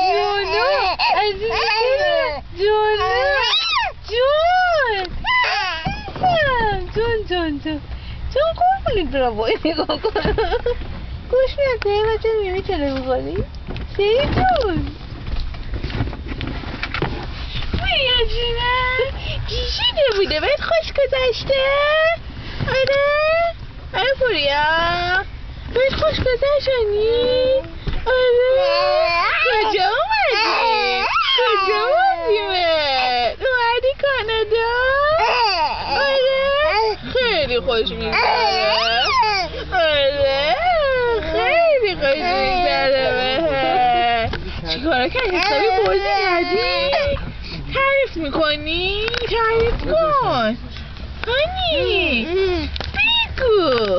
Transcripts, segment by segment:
جونو عزیزی جونو جون قربونت برم باید نگاه کن گوش میاد به این بچه میمی چنه میکنی سری جون بیا جونم چی شده بوده باید خوش گذشته آره پوریا باید خوش گذشتنی کجا اومدی کانادا خیلی خوش میگذره خیلی خوش میگذره چیکارا کردی؟ حسابی بازی کردی؟ تعریف میکنی؟ تعریف کن هانی بگو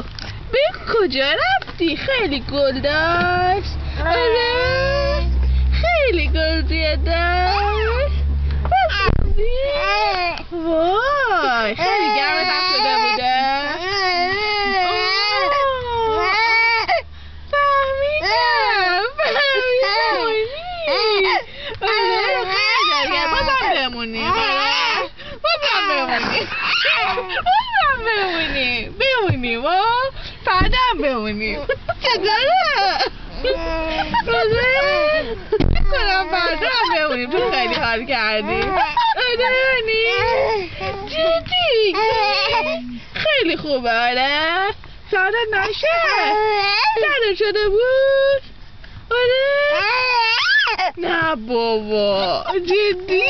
کجا رفتی؟ خیلی گل داشت خیلی گل زیاد داشت وای خیلی گرمت هم شده بوده فهمیدم خیلی بازم بمونیم فردا هم بمونیم چطوره؟ کنم فردا هم بمونیم تو خیلی حال کردی جدی خیلی خوبه آره سردت نشه سردت شده بود آره نه بابا جدی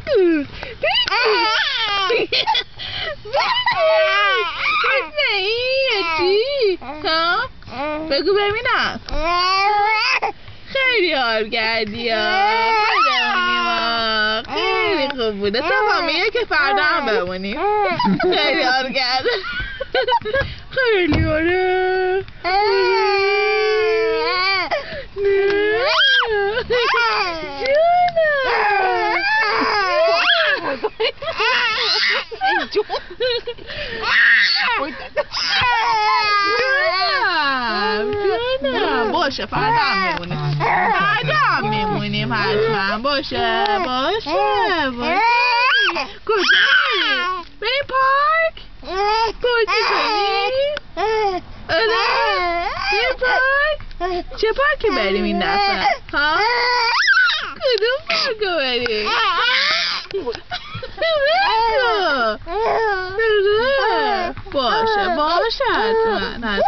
بگو بگو ببینم خیلی حال کردی خیلی خوب بوده تمامیه که فردا هم بمونیم خیلی حال کرده خیلی آره جونم باشه فردا هم میمونیم حتما باشه کجایی؟ بریم پارک؟ بازی کنیم؟ بریم پارک؟ چه پارکی بریم این دفعه؟ کدوم پارکو بریم؟ باشه حتما